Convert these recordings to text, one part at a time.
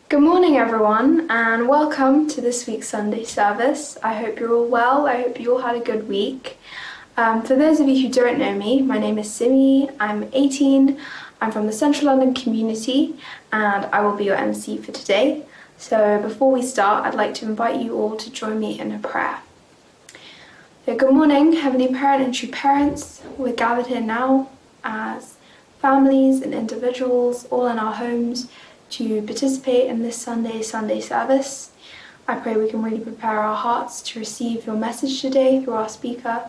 Good morning, everyone, and welcome to this week's Sunday service. I hope you're all well. I hope you all had a good week. For those of you who don't know me, my name is Simi. I'm 18. I'm from the Central London community, and I will be your MC for today. So before we start, I'd like to invite you all to join me in a prayer. So good morning, Heavenly Parent and true parents. We're gathered here now as families and individuals, all in our homes, to participate in this Sunday service. I pray we can really prepare our hearts to receive your message today through our speaker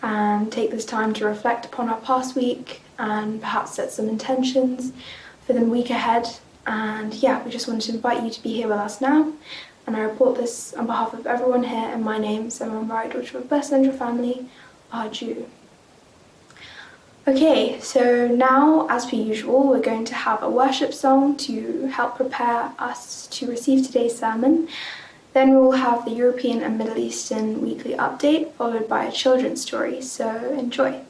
and take this time to reflect upon our past week and perhaps set some intentions for the week ahead. And we just wanted to invite you to be here with us now. And I report this on behalf of everyone here in my name, Sarah Murray, daughter of a Blessed Angel family, our Jew. Okay, so now, as per usual, we're going to have a worship song to help prepare us to receive today's sermon. Then we will have the European and Middle Eastern weekly update, followed by a children's story, so enjoy.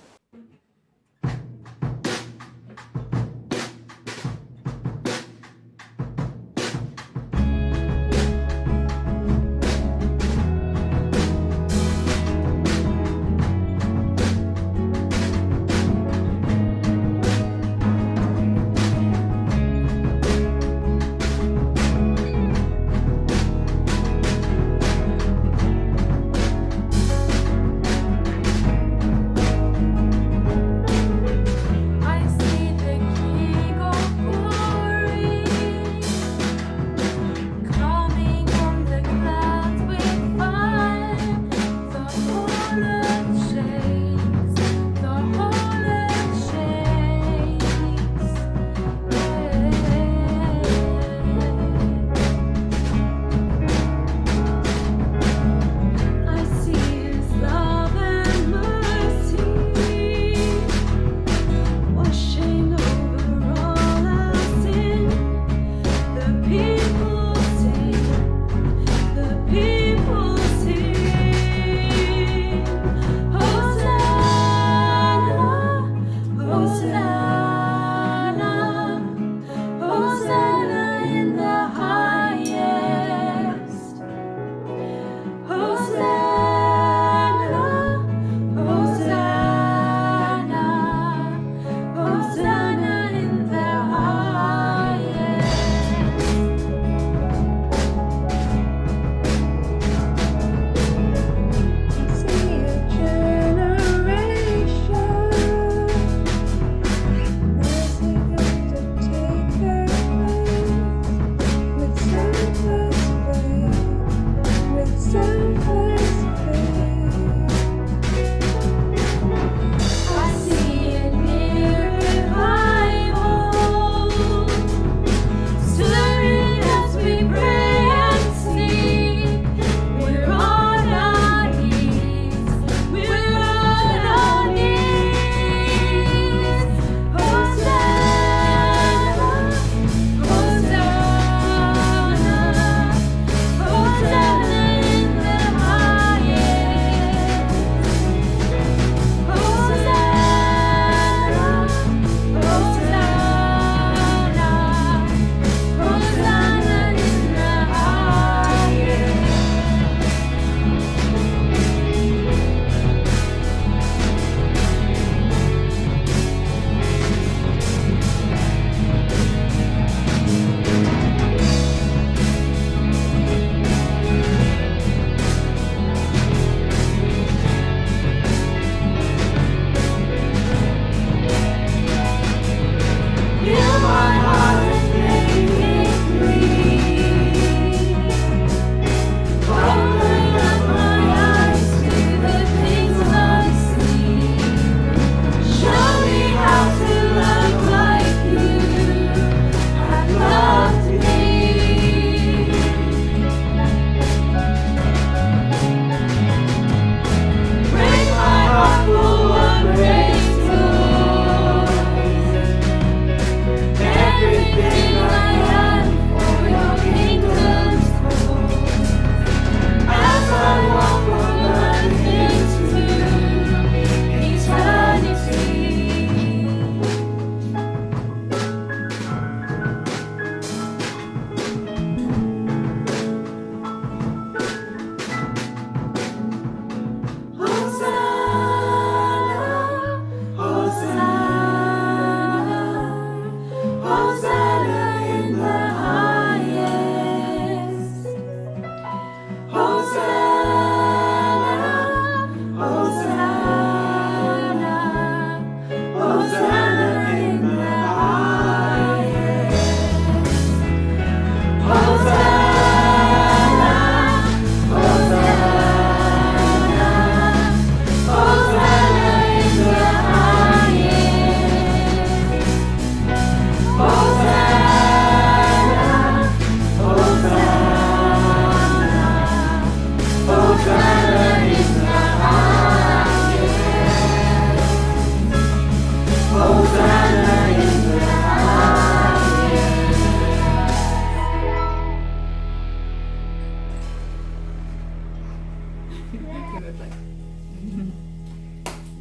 like.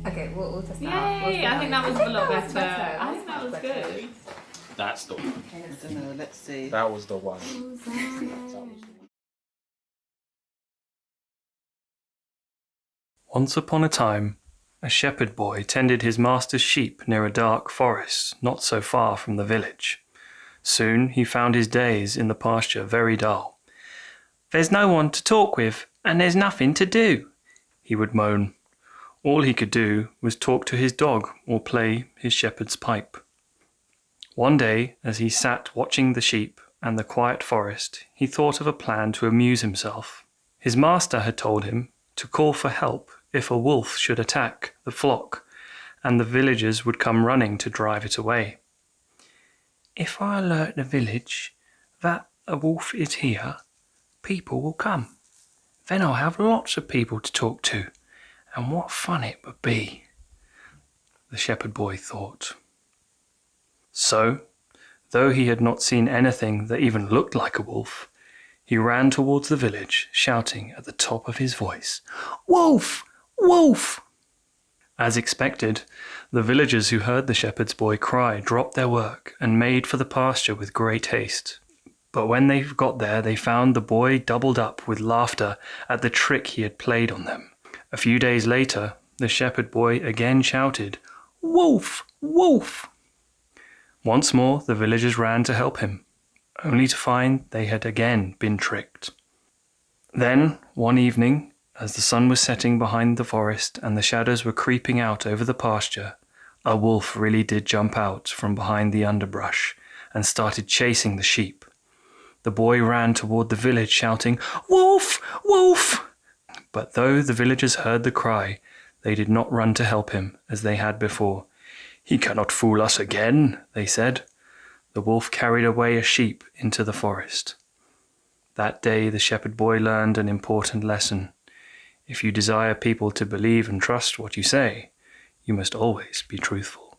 Okay, we'll test that out. Yay! I think that was a lot better. better. I think that was good. That's the one. I don't know, let's see. That was the one. Once upon a time, a shepherd boy tended his master's sheep near a dark forest not so far from the village. Soon he found his days in the pasture very dull. "There's no one to talk with, and there's nothing to do," he would moan. All he could do was talk to his dog or play his shepherd's pipe. One day, as he sat watching the sheep and the quiet forest, he thought of a plan to amuse himself. His master had told him to call for help if a wolf should attack the flock, and the villagers would come running to drive it away. "If I alert the village that a wolf is here, people will come. Then I'll have lots of people to talk to, and what fun it would be," the shepherd boy thought. So, though he had not seen anything that even looked like a wolf, he ran towards the village, shouting at the top of his voice, "Wolf! Wolf!" As expected, the villagers who heard the shepherd's boy cry dropped their work and made for the pasture with great haste. But when they got there, they found the boy doubled up with laughter at the trick he had played on them. A few days later, the shepherd boy again shouted, "Wolf! Wolf!" Once more, the villagers ran to help him, only to find they had again been tricked. Then, one evening, as the sun was setting behind the forest and the shadows were creeping out over the pasture, a wolf really did jump out from behind the underbrush and started chasing the sheep. The boy ran toward the village shouting, "Wolf! Wolf!" But though the villagers heard the cry, they did not run to help him as they had before. "He cannot fool us again," they said. The wolf carried away a sheep into the forest. That day the shepherd boy learned an important lesson. If you desire people to believe and trust what you say, you must always be truthful.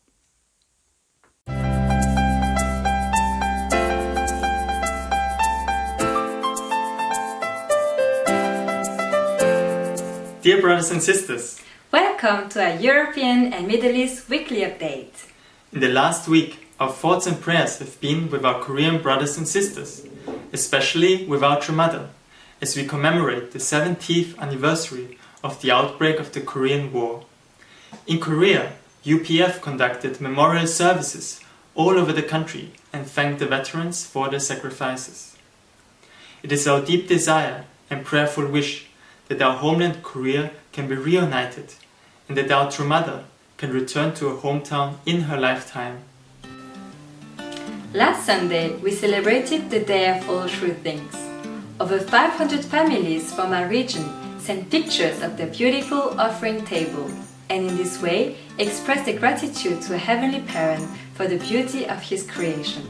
Dear brothers and sisters, Welcome to our European and Middle East weekly update. in the last week our thoughts and prayers have been with our Korean brothers and sisters, especially with our true mother, as we commemorate the 70th anniversary of the outbreak of the Korean War. In Korea, UPF conducted memorial services all over the country and thanked the veterans for their sacrifices. It is our deep desire and prayerful wish that our homeland Korea can be reunited and that our true mother can return to her hometown in her lifetime. Last Sunday, we celebrated the Day of All True Things. Over 500 families from our region sent pictures of their beautiful offering table, and in this way expressed their gratitude to a Heavenly Parent for the beauty of His creation.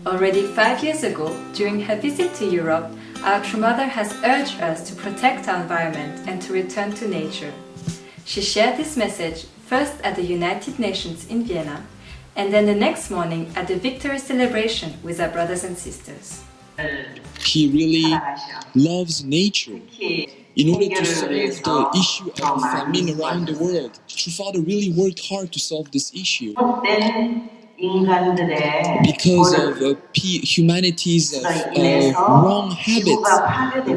Already 5 years ago, during her visit to Europe, our True Mother has urged us to protect our environment and to return to nature. She shared this message first at the United Nations in Vienna, and then the next morning at the victory celebration with our brothers and sisters. He really loves nature. In order to solve the issue of famine around the world, True Father really worked hard to solve this issue. Because of humanity's wrong habits,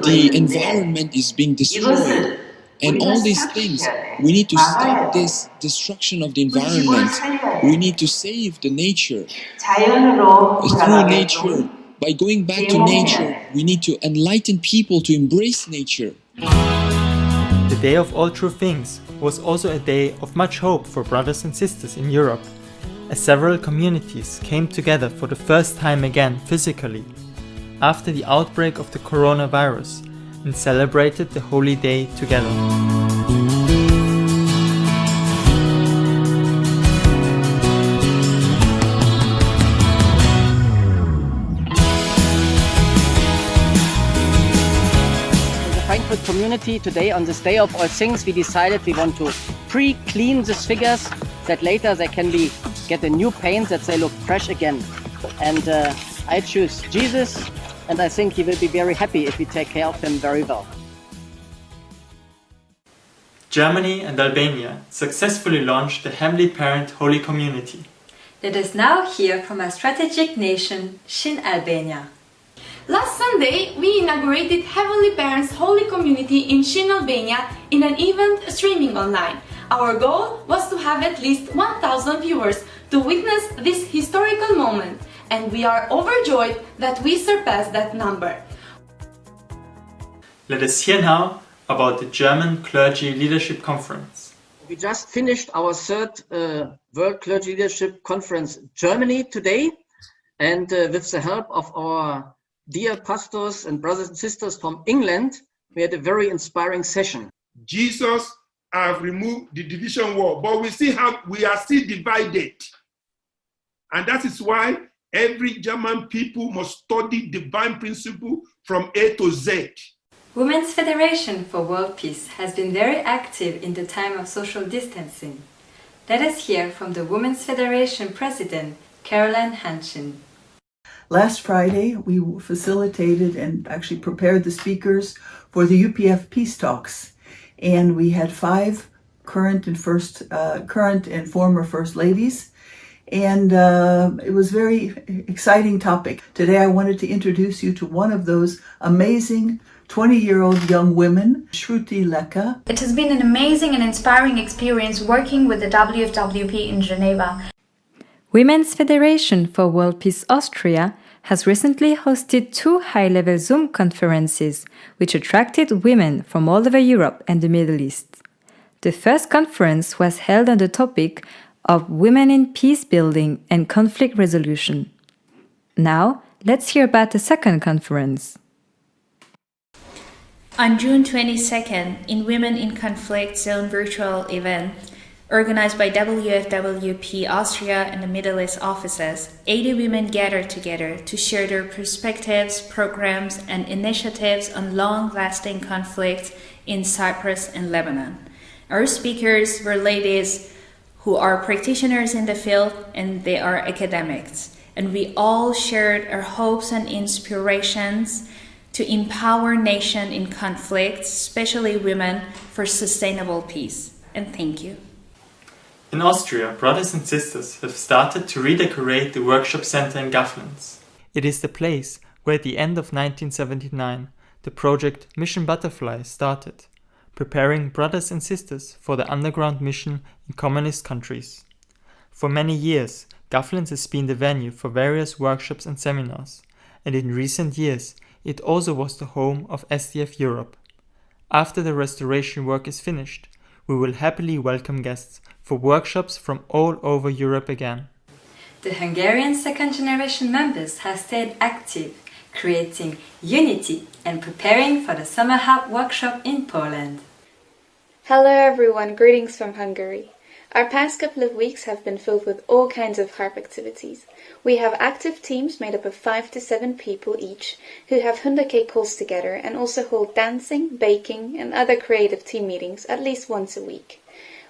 the environment is being destroyed. And all these things, we need to stop this destruction of the environment. We need to save the nature. Through nature, by going back to nature, we need to enlighten people to embrace nature. The Day of All True Things was also a day of much hope for brothers and sisters in Europe, as several communities came together for the first time again physically after the outbreak of the coronavirus and celebrated the holy day together. Frankfurt community today on this Day of All Things we decided we want to pre-clean these figures that later they can get a new paint that they look fresh again. And I choose Jesus, and I think he will be very happy if we take care of him very well. Germany and Albania successfully launched the Heavenly Parent Holy Community. Let us now hear from our strategic nation, Shin Albania. Last Sunday, we inaugurated Heavenly Parents Holy Community in Shin, Albania in an event streaming online. Our goal was to have at least 1,000 viewers to witness this historical moment, and we are overjoyed that we surpassed that number. Let us hear now about the German Clergy Leadership Conference. We just finished our third World Clergy Leadership Conference Germany today, and with the help of our dear pastors and brothers and sisters from England, we had a very inspiring session. Jesus have removed the division wall, but we are still divided. And that is why every German people must study divine principle from A to Z. Women's Federation for World Peace has been very active in the time of social distancing. Let us hear from the Women's Federation President, Caroline Hanshin. Last Friday, we facilitated and actually prepared the speakers for the UPF Peace Talks. And we had 5 current and former First Ladies. And it was a very exciting topic. Today, I wanted to introduce you to one of those amazing 20-year-old young women, Shruti Lekka. It has been an amazing and inspiring experience working with the WFWP in Geneva. Women's Federation for World Peace Austria has recently hosted 2 high-level Zoom conferences which attracted women from all over Europe and the Middle East. The first conference was held on the topic of women in peace building and conflict resolution. Now, let's hear about the second conference. On June 22nd, in Women in Conflict Zone virtual event, organized by WFWP Austria and the Middle East offices, 80 women gathered together to share their perspectives, programs, and initiatives on long-lasting conflict in Cyprus and Lebanon. Our speakers were ladies who are practitioners in the field and they are academics. And we all shared our hopes and inspirations to empower nations in conflict, especially women, for sustainable peace. And thank you. In Austria, brothers and sisters have started to redecorate the workshop center in Gafflens. It is the place where at the end of 1979 the project Mission Butterfly started, preparing brothers and sisters for the underground mission in communist countries. For many years, Gafflens has been the venue for various workshops and seminars, and in recent years it also was the home of SDF Europe. After the restoration work is finished, we will happily welcome guests for workshops from all over Europe again. The Hungarian second-generation members have stayed active, creating unity and preparing for the Summer Harp workshop in Poland. Hello everyone, greetings from Hungary. Our past couple of weeks have been filled with all kinds of harp activities. We have active teams made up of 5 to 7 people each who have Hundake calls together and also hold dancing, baking and other creative team meetings at least once a week.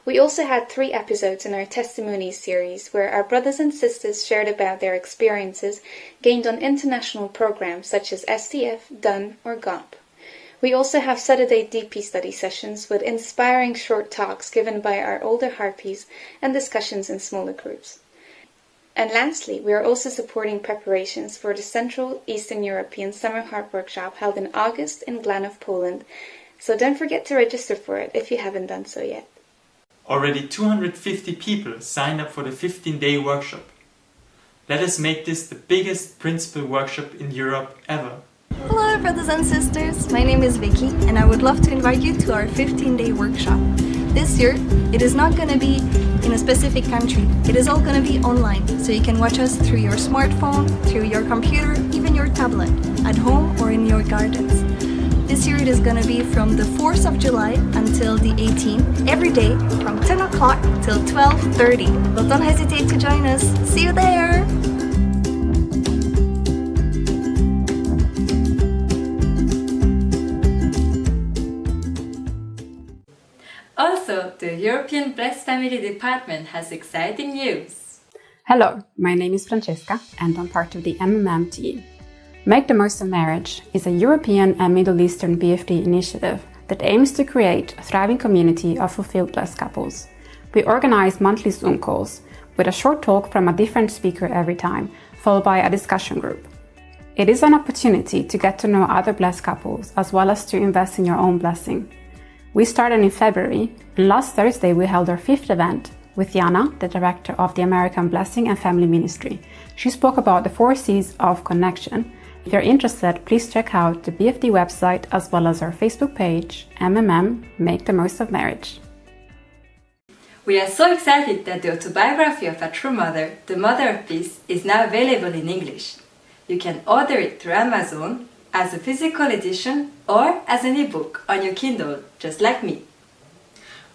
We also had 3 episodes in our testimonies series where our brothers and sisters shared about their experiences gained on international programs such as SDF, DUN or GOP. We also have Saturday DP study sessions with inspiring short talks given by our older harpies and discussions in smaller groups. And lastly, we are also supporting preparations for the Central Eastern European Summer Harp Workshop held in August in Glanów, Poland, so don't forget to register for it if you haven't done so yet. Already 250 people signed up for the 15-day workshop. Let us make this the biggest principal workshop in Europe ever. Hello brothers and sisters, my name is Vicky and I would love to invite you to our 15-day workshop. This year, it is not going to be in a specific country, it is all going to be online, so you can watch us through your smartphone, through your computer, even your tablet, at home or in your gardens. This year it is going to be from the 4th of July until the 18th, every day from 10 o'clock till 12:30. But don't hesitate to join us. See you there! Also, the European Blessed Family Department has exciting news. Hello, my name is Francesca and I'm part of the MMM team. Make the Most of Marriage is a European and Middle Eastern BFD initiative that aims to create a thriving community of fulfilled blessed couples. We organize monthly Zoom calls with a short talk from a different speaker every time, followed by a discussion group. It is an opportunity to get to know other blessed couples as well as to invest in your own blessing. We started in February, and last Thursday we held our 5th event with Jana, the director of the American Blessing and Family Ministry. She spoke about the 4 C's of connection. If you're interested, please check out the BFD website as well as our Facebook page, MMM, Make the Most of Marriage. We are so excited that the autobiography of a true mother, The Mother of Peace, is now available in English. You can order it through Amazon as a physical edition or as an ebook on your Kindle, just like me.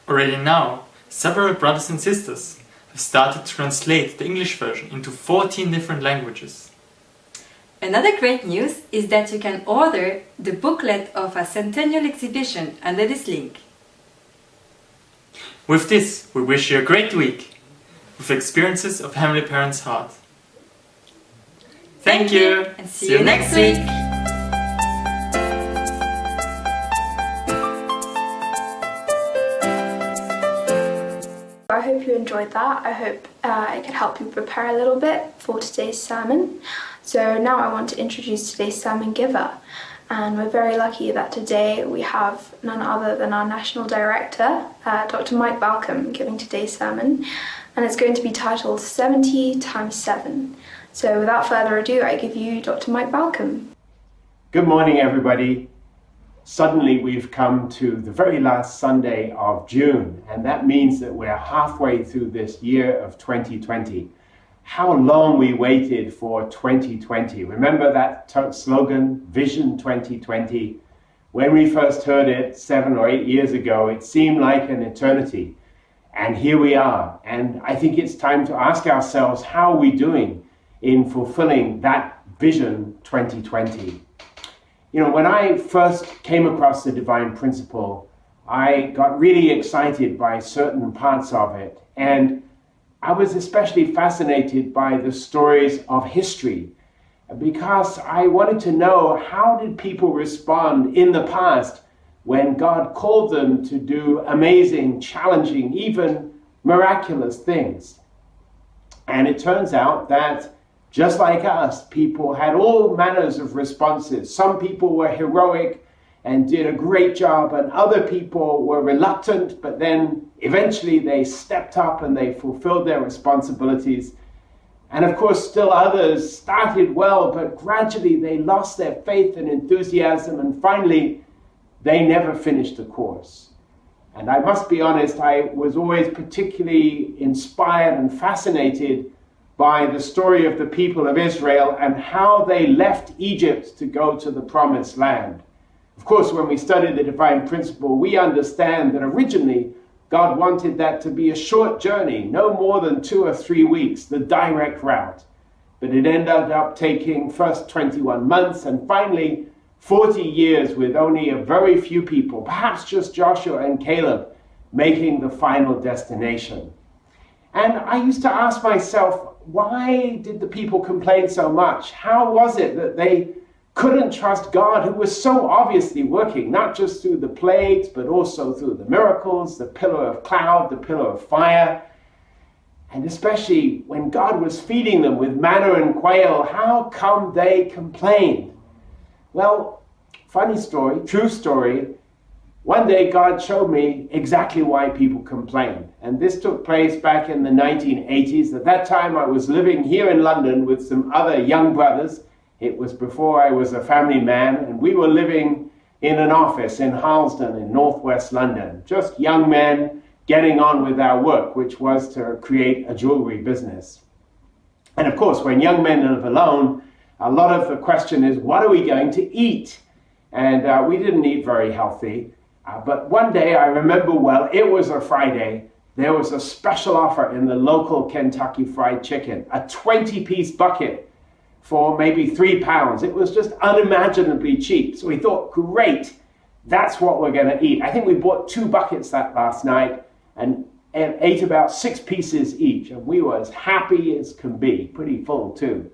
Already now, several brothers and sisters have started to translate the English version into 14 different languages. Another great news is that you can order the booklet of a centennial exhibition under this link. With this, we wish you a great week with experiences of Heavenly Parents' heart. Thank you, and see you next week. I hope you enjoyed that. I hope it could help you prepare a little bit for today's sermon. So now I want to introduce today's sermon giver. And we're very lucky that today we have none other than our National Director, Dr. Mike Balcom, giving today's sermon. And it's going to be titled 70 times 7. So without further ado, I give you Dr. Mike Balcom. Good morning, everybody. Suddenly we've come to the very last Sunday of June, and that means that we're halfway through this year of 2020. How long we waited for 2020. Remember that slogan, Vision 2020? When we first heard it 7 or 8 years ago, it seemed like an eternity. And here we are. And I think it's time to ask ourselves, how are we doing in fulfilling that Vision 2020? You know, when I first came across the divine principle, I got really excited by certain parts of it. And I was especially fascinated by the stories of history because I wanted to know, how did people respond in the past when God called them to do amazing, challenging, even miraculous things? And it turns out that just like us, people had all manners of responses. Some people were heroic and did a great job, and other people were reluctant, but then eventually they stepped up and they fulfilled their responsibilities. And of course, still others started well, but gradually they lost their faith and enthusiasm, and finally they never finished the course. And I must be honest, I was always particularly inspired and fascinated by the story of the people of Israel and how they left Egypt to go to the promised land. Of course, when we study the divine principle, we understand that originally God wanted that to be a short journey, no more than 2 or 3 weeks, the direct route. But it ended up taking first 21 months and finally 40 years with only a very few people, perhaps just Joshua and Caleb, making the final destination. And I used to ask myself, why did the people complain so much? How was it that they couldn't trust God, who was so obviously working, not just through the plagues, but also through the miracles, the pillar of cloud, the pillar of fire, and especially when God was feeding them with manna and quail? How come they complained? Well, funny story, true story. One day God showed me exactly why people complained. And this took place back in the 1980s. At that time I was living here in London with some other young brothers. It was before I was a family man, and we were living in an office in Harlesden in northwest London. Just young men getting on with our work, which was to create a jewelry business. And of course, when young men live alone, a lot of the question is, what are we going to eat? And we didn't eat very healthy. But one day, I remember well, it was a Friday, there was a special offer in the local Kentucky Fried Chicken, a 20-piece bucket for maybe £3. It was just unimaginably cheap. So we thought, great, that's what we're going to eat. I think we bought 2 buckets that last night and ate about 6 pieces each. And we were as happy as can be, pretty full too.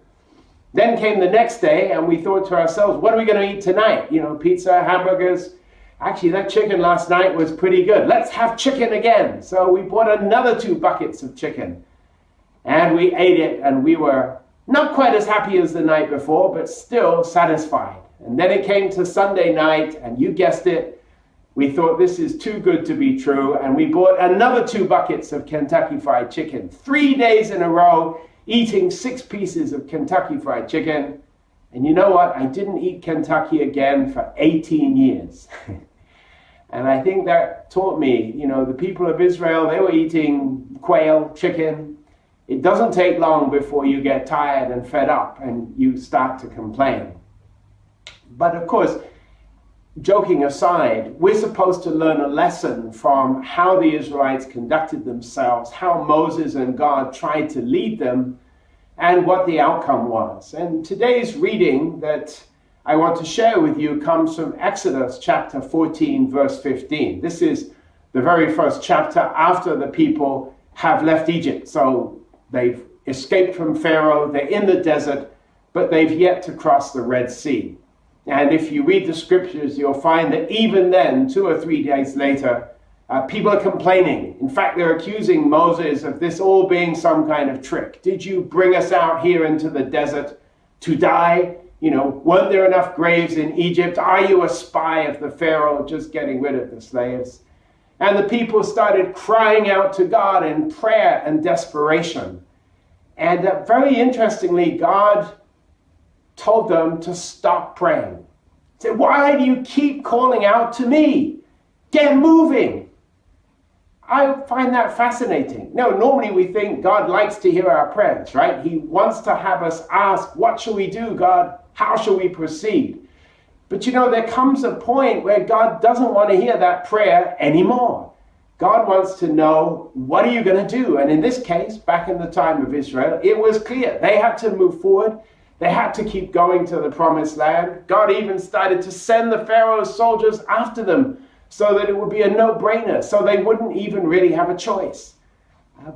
Then came the next day and we thought to ourselves, what are we going to eat tonight? You know, pizza, hamburgers. Actually, that chicken last night was pretty good. Let's have chicken again. So we bought another 2 buckets of chicken. And we ate it, and we were not quite as happy as the night before, but still satisfied. And then it came to Sunday night, and you guessed it, we thought this is too good to be true, and we bought another 2 buckets of Kentucky Fried Chicken. 3 days in a row, eating 6 pieces of Kentucky Fried Chicken. And you know what? I didn't eat Kentucky again for 18 years. And I think that taught me, the people of Israel, they were eating quail, chicken. It doesn't take long before you get tired and fed up and you start to complain. But of course, joking aside, we're supposed to learn a lesson from how the Israelites conducted themselves, how Moses and God tried to lead them, and what the outcome was. And today's reading that I want to share with you comes from Exodus chapter 14, verse 15. This is the very first chapter after the people have left Egypt. So they've escaped from Pharaoh, they're in the desert, but they've yet to cross the Red Sea. And if you read the scriptures, you'll find that even then, 2 or 3 days later, people are complaining. In fact, they're accusing Moses of this all being some kind of trick. Did you bring us out here into the desert to die? Weren't there enough graves in Egypt? Are you a spy of the Pharaoh just getting rid of the slaves? And the people started crying out to God in prayer and desperation. And very interestingly, God told them to stop praying. He said, why do you keep calling out to me? Get moving. I find that fascinating. Normally we think God likes to hear our prayers, right? He wants to have us ask, what shall we do, God? How shall we proceed? But there comes a point where God doesn't want to hear that prayer anymore. God wants to know, what are you going to do? And in this case, back in the time of Israel, it was clear. They had to move forward. They had to keep going to the promised land. God even started to send the Pharaoh's soldiers after them so that it would be a no-brainer, so they wouldn't even really have a choice.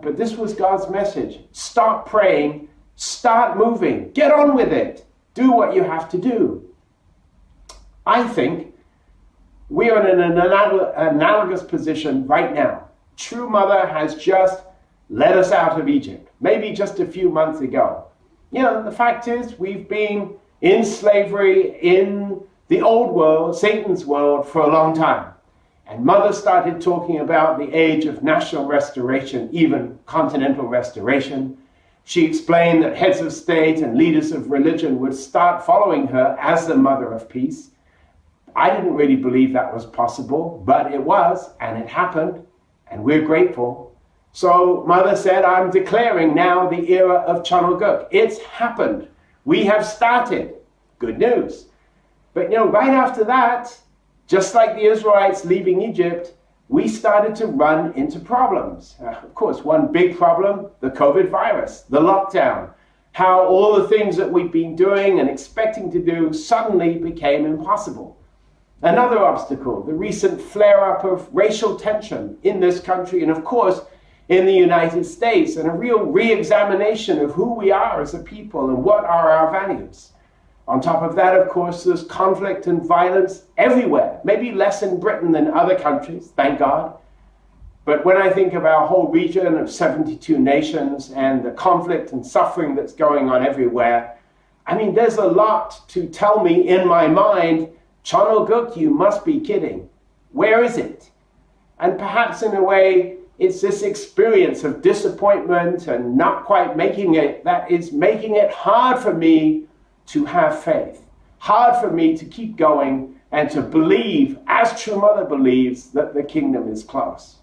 But this was God's message. Stop praying, start moving, get on with it. Do what you have to do. I think we are in an analogous position right now. True Mother has just led us out of Egypt, maybe just a few months ago. The fact is, we've been in slavery in the old world, Satan's world, for a long time. And Mother started talking about the age of national restoration, even continental restoration. She explained that heads of state and leaders of religion would start following her as the Mother of Peace. I didn't really believe that was possible, but it was, and it happened, and we're grateful. So Mother said, I'm declaring now the era of Chanuguk. It's happened. We have started. Good news. But right after that, just like the Israelites leaving Egypt, we started to run into problems. Of course, one big problem, the COVID virus, the lockdown, how all the things that we've been doing and expecting to do suddenly became impossible. Another obstacle, the recent flare-up of racial tension in this country and, of course, in the United States, and a real re-examination of who we are as a people and what are our values. On top of that, of course, there's conflict and violence everywhere, maybe less in Britain than other countries, thank God. But when I think of our whole region of 72 nations and the conflict and suffering that's going on everywhere, there's a lot to tell me in my mind, Chanuguk, you must be kidding. Where is it? And perhaps in a way, it's this experience of disappointment and not quite making it that is making it hard for me to have faith, hard for me to keep going and to believe, as True Mother believes, that the kingdom is close.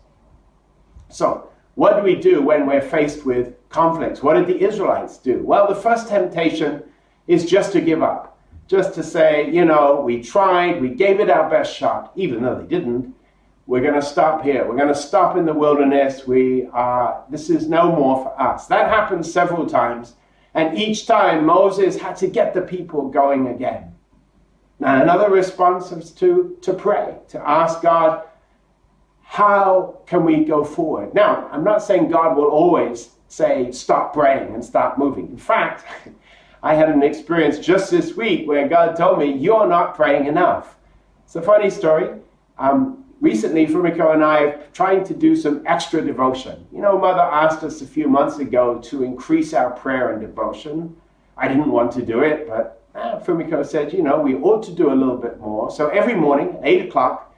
So, what do we do when we're faced with conflicts? What did the Israelites do? Well, the first temptation is just to give up, just to say, we tried, we gave it our best shot, even though they didn't. We're going to stop here. We're going to stop in the wilderness. This is no more for us. That happened several times. And each time Moses had to get the people going again. Now another response is to pray, to ask God, how can we go forward? Now, I'm not saying God will always say, stop praying and start moving. In fact, I had an experience just this week where God told me, you're not praying enough. It's a funny story. Recently, Fumiko and I are trying to do some extra devotion. You know, Mother asked us a few months ago to increase our prayer and devotion. I didn't want to do it, but Fumiko said, you know, we ought to do a little bit more. So every morning, 8 o'clock,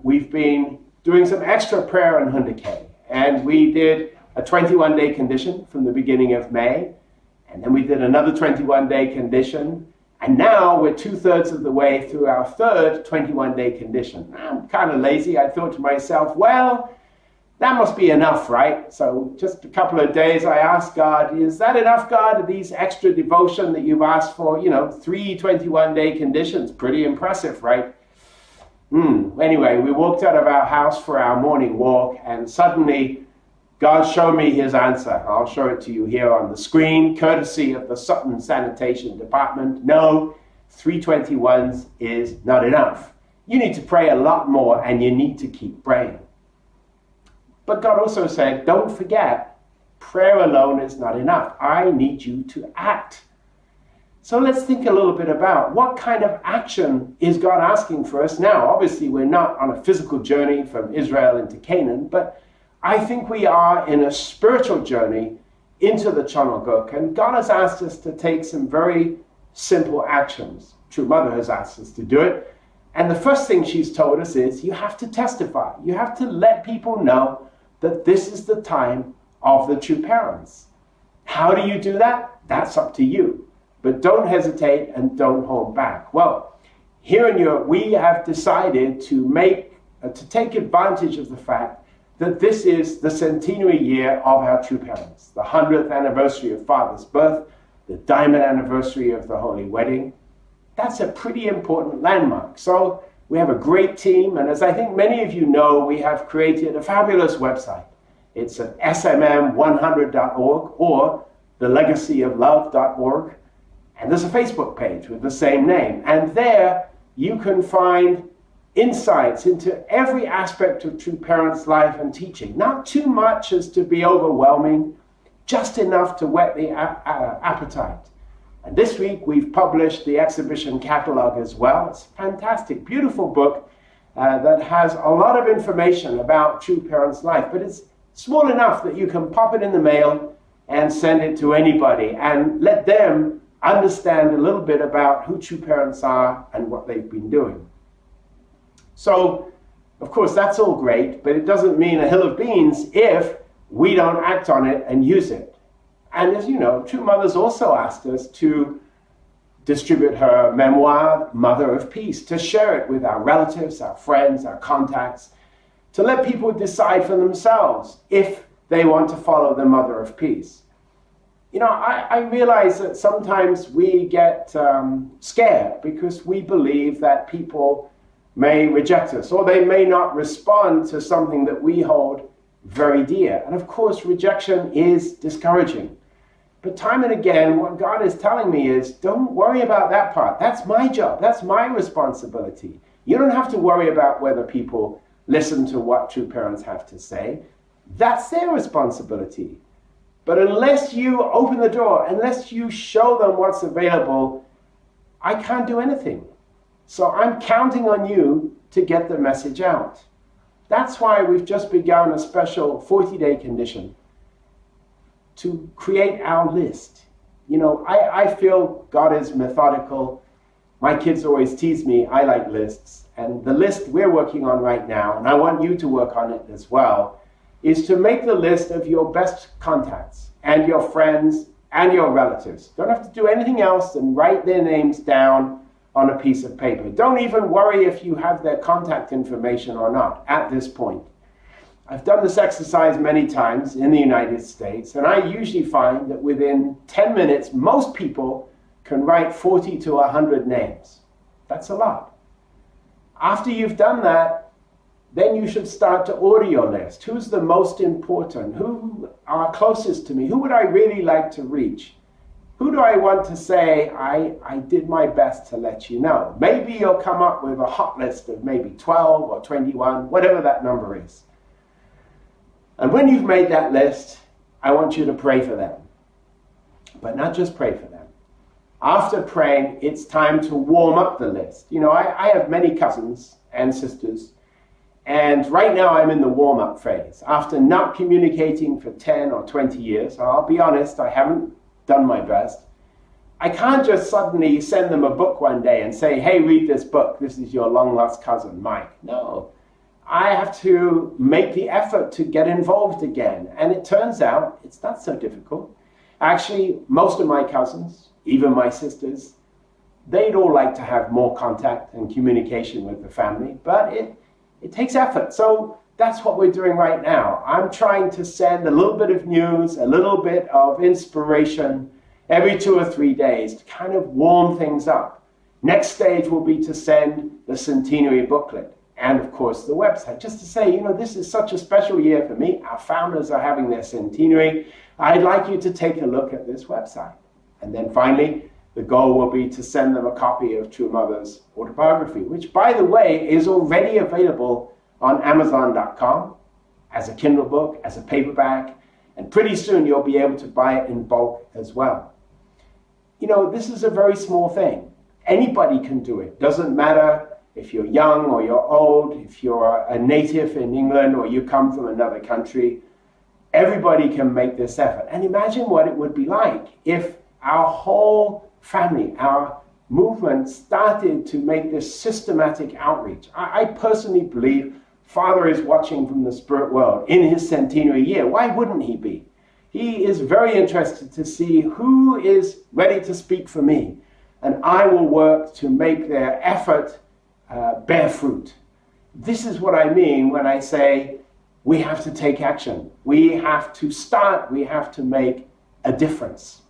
we've been doing some extra prayer on Hundake. And we did a 21-day condition from the beginning of May. And then we did another 21-day condition. And now we're 2/3 of the way through our third 21-day condition. I'm kind of lazy. I thought to myself, well, that must be enough, right? So just a couple of days I asked God, is that enough, God? These extra devotion that you've asked for, you know, 3 21-day conditions. Pretty impressive, right? Anyway, we walked out of our house for our morning walk, and suddenly God showed me his answer. I'll show it to you here on the screen, courtesy of the Sutton Sanitation Department. No, 321s is not enough. You need to pray a lot more, and you need to keep praying. But God also said, don't forget, prayer alone is not enough. I need you to act. So let's think a little bit about what kind of action is God asking for us now. Obviously, we're not on a physical journey from Israel into Canaan, but I think we are in a spiritual journey into the Chonoguk, and God has asked us to take some very simple actions. True Mother has asked us to do it, and the first thing she's told us is you have to testify. You have to let people know that this is the time of the true parents. How do you do that? That's up to you, but don't hesitate and don't hold back. Well, here in Europe, we have decided to take advantage of the fact that this is the centenary year of our true parents, the 100th anniversary of Father's birth, the diamond anniversary of the Holy Wedding. That's a pretty important landmark. So we have a great team, and as I think many of you know, we have created a fabulous website. It's at smm100.org or thelegacyoflove.org, and there's a Facebook page with the same name, and there you can find insights into every aspect of True Parents' life and teaching. Not too much as to be overwhelming, just enough to whet the appetite. And this week we've published the exhibition catalog as well. It's a fantastic, beautiful book that has a lot of information about True Parents' life, but it's small enough that you can pop it in the mail and send it to anybody and let them understand a little bit about who True Parents are and what they've been doing. So, of course, that's all great, but it doesn't mean a hill of beans if we don't act on it and use it. And as you know, True Mother's also asked us to distribute her memoir, Mother of Peace, to share it with our relatives, our friends, our contacts, to let people decide for themselves if they want to follow the Mother of Peace. You know, I realize that sometimes we get scared because we believe that people may reject us, or they may not respond to something that we hold very dear. And of course, rejection is discouraging. But time and again, what God is telling me is, don't worry about that part. That's my job. That's my responsibility. You don't have to worry about whether people listen to what True Parents have to say. That's their responsibility. But unless you open the door, unless you show them what's available, I can't do anything. So I'm counting on you to get the message out. That's why we've just begun a special 40-day condition to create our list. You know, I feel God is methodical. My kids always tease me, I like lists. And the list we're working on right now, and I want you to work on it as well, is to make the list of your best contacts and your friends and your relatives. Don't have to do anything else than write their names down on a piece of paper. Don't even worry if you have their contact information or not at this point. I've done this exercise many times in the United States, and I usually find that within 10 minutes, most people can write 40 to 100 names. That's a lot. After you've done that, then you should start to order your list. Who's the most important? Who are closest to me? Who would I really like to reach? Who do I want to say, I did my best to let you know? Maybe you'll come up with a hot list of maybe 12 or 21, whatever that number is. And when you've made that list, I want you to pray for them. But not just pray for them. After praying, it's time to warm up the list. You know, I have many cousins, and sisters. And right now I'm in the warm-up phase. After not communicating for 10 or 20 years, I'll be honest, I haven't done my best. I can't just suddenly send them a book one day and say, hey, read this book. This is your long-lost cousin, Mike. No, I have to make the effort to get involved again. And it turns out it's not so difficult. Actually, most of my cousins, even my sisters, they'd all like to have more contact and communication with the family, but it takes effort. So that's what we're doing right now. I'm trying to send a little bit of news, a little bit of inspiration every 2 or 3 days to kind of warm things up. Next stage will be to send the centenary booklet and, of course, the website, just to say, you know, this is such a special year for me. Our founders are having their centenary. I'd like you to take a look at this website. And then finally, the goal will be to send them a copy of True Mother's autobiography, which, by the way, is already available on Amazon.com as a Kindle book, as a paperback, and pretty soon you'll be able to buy it in bulk as well. You know, this is a very small thing. Anybody can do it. Doesn't matter if you're young or you're old, if you're a native in England or you come from another country. Everybody can make this effort. And imagine what it would be like if our whole family, our movement started to make this systematic outreach. I personally believe Father is watching from the spirit world in his centenary year. Why wouldn't he be? He is very interested to see who is ready to speak for me. And I will work to make their effort bear fruit. This is what I mean when I say we have to take action. We have to start. We have to make a difference.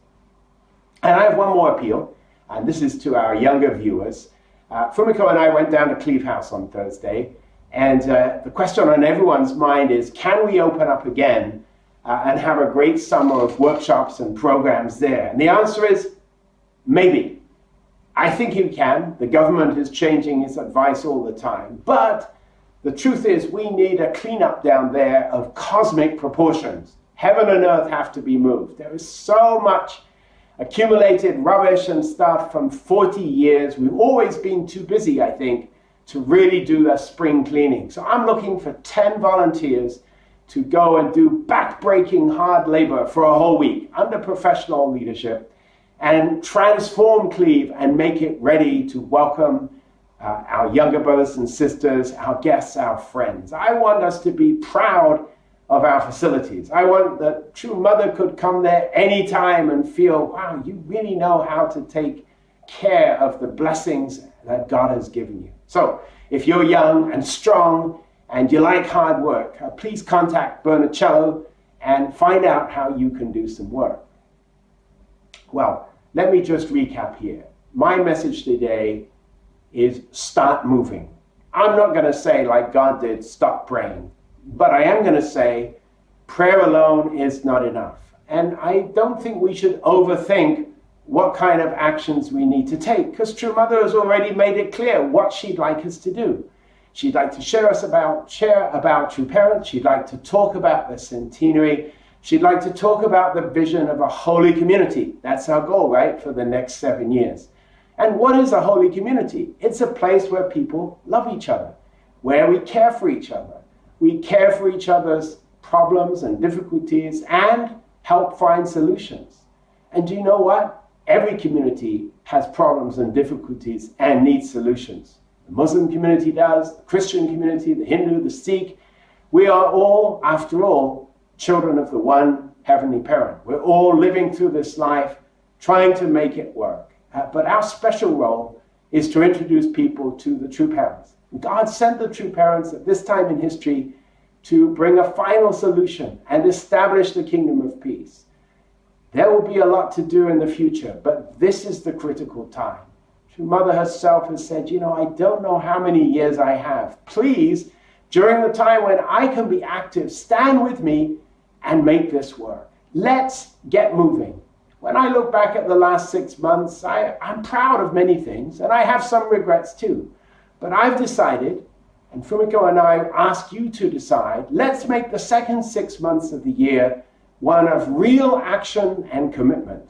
And I have one more appeal, and this is to our younger viewers. Fumiko and I went down to Cleve House on Thursday, and the question on everyone's mind is, can we open up again and have a great summer of workshops and programs there? And the answer is, maybe. I think you can. The government is changing its advice all the time. But the truth is, we need a cleanup down there of cosmic proportions. Heaven and earth have to be moved. There is so much accumulated rubbish and stuff from 40 years. We've always been too busy, I think, to really do the spring cleaning. So I'm looking for 10 volunteers to go and do back-breaking hard labor for a whole week under professional leadership and transform Cleve and make it ready to welcome our younger brothers and sisters, our guests, our friends. I want us to be proud of our facilities. I want that True Mother could come there anytime and feel, wow, you really know how to take care of the blessings that God has given you. So if you're young and strong and you like hard work, please contact Bernicello and find out how you can do some work. Well, let me just recap here. My message today is start moving. I'm not going to say, like God did, stop praying. But I am going to say prayer alone is not enough. And I don't think we should overthink what kind of actions we need to take, because True Mother has already made it clear what she'd like us to do. She'd like to share about True Parents. She'd like to talk about the centenary. She'd like to talk about the vision of a holy community. That's our goal, right, for the next 7 years. And what is a holy community? It's a place where people love each other, where we care for each other. We care for each other's problems and difficulties and help find solutions. And do you know what? Every community has problems and difficulties and needs solutions. The Muslim community does, the Christian community, the Hindu, the Sikh. We are all, after all, children of the one heavenly parent. We're all living through this life, trying to make it work. But our special role is to introduce people to the true parents. God sent the true parents at this time in history to bring a final solution and establish the kingdom of peace. There will be a lot to do in the future, but this is the critical time. True Mother herself has said, you know, I don't know how many years I have. Please, during the time when I can be active, stand with me and make this work. Let's get moving. When I look back at the last 6 months, I'm proud of many things, and I have some regrets too. But I've decided, and Fumiko and I ask you to decide, let's make the second 6 months of the year one of real action and commitment.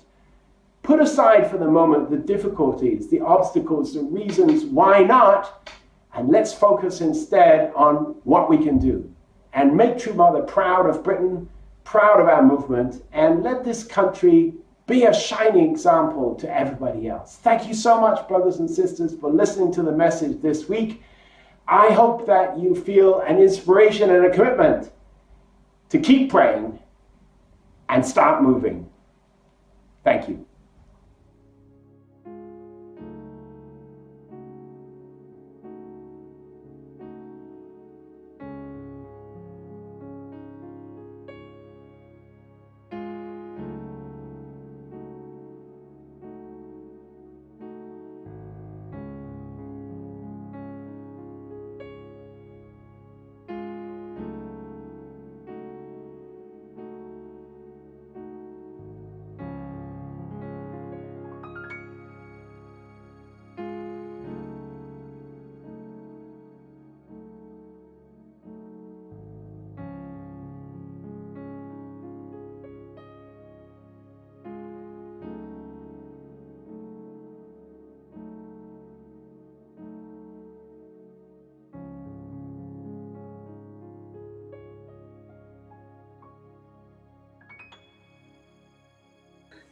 Put aside for the moment the difficulties, the obstacles, the reasons why not, And let's focus instead on what we can do and make True Mother proud of Britain, proud of our movement, and let this country be a shining example to everybody else. Thank you so much, brothers and sisters, for listening to the message this week. I hope that you feel an inspiration and a commitment to keep praying and start moving. Thank you.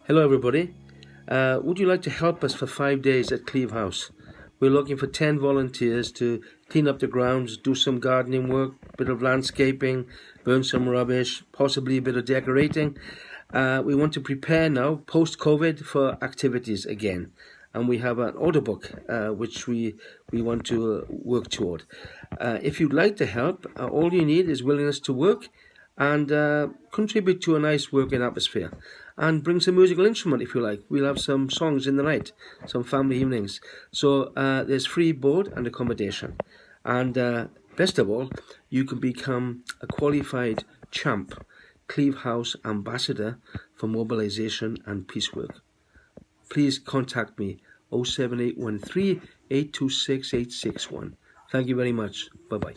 Hello everybody. Would you like to help us for 5 days at Cleve House? We're looking for 10 volunteers to clean up the grounds, do some gardening work, bit of landscaping, burn some rubbish, possibly a bit of decorating. We want to prepare now, post-COVID, for activities again. And we have an order book which we want to work toward. If you'd like to help, all you need is willingness to work and contribute to a nice working atmosphere. And bring some musical instrument if you like. We'll have some songs in the night, some family evenings. So there's free board and accommodation. And best of all, you can become a qualified champ, Cleve House Ambassador for Mobilisation and Peace Work. Please contact me 07813 826 861. Thank you very much. Bye-bye.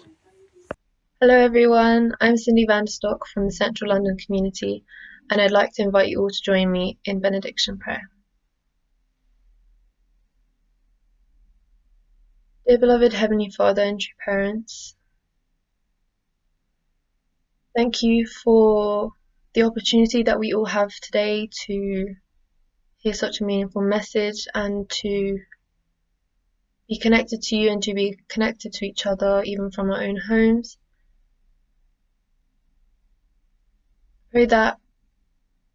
Hello everyone, I'm Cindy Vanderstock from the Central London community, and I'd like to invite you all to join me in Benediction prayer. Dear beloved Heavenly Father and true parents, thank you for the opportunity that we all have today to hear such a meaningful message and to be connected to you and to be connected to each other even from our own homes. Pray that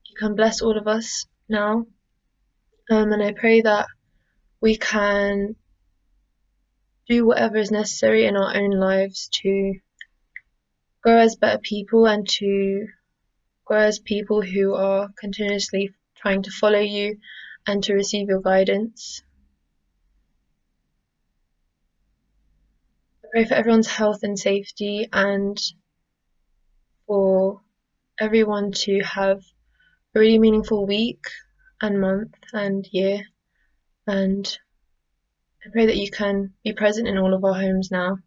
you can bless all of us now, and I pray that we can do whatever is necessary in our own lives to grow as better people and to grow as people who are continuously trying to follow you and to receive your guidance. I pray for everyone's health and safety and for everyone to have a really meaningful week and month and year, and I pray that you can be present in all of our homes now,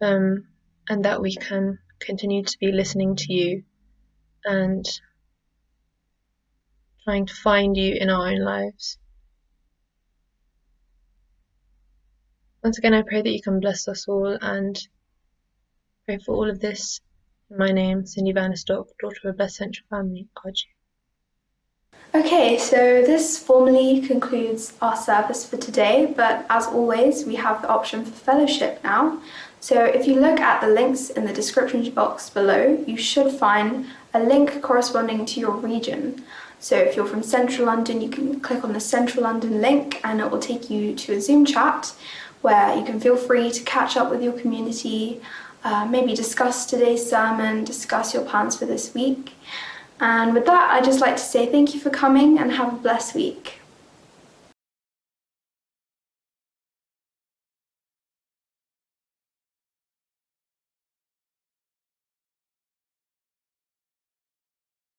and that we can continue to be listening to you and trying to find you in our own lives. Once again, I pray that you can bless us all, and pray for all of this in my name, Cindy Vanderstock, daughter of a blessed central family. God. Okay, so this formally concludes our service for today, but as always, we have the option for fellowship now. So if you look at the links in the description box below, you should find a link corresponding to your region. So if you're from Central London, you can click on the Central London link and it will take you to a Zoom chat where you can feel free to catch up with your community, maybe discuss today's sermon, discuss your plans for this week. And with that, I'd just like to say thank you for coming and have a blessed week.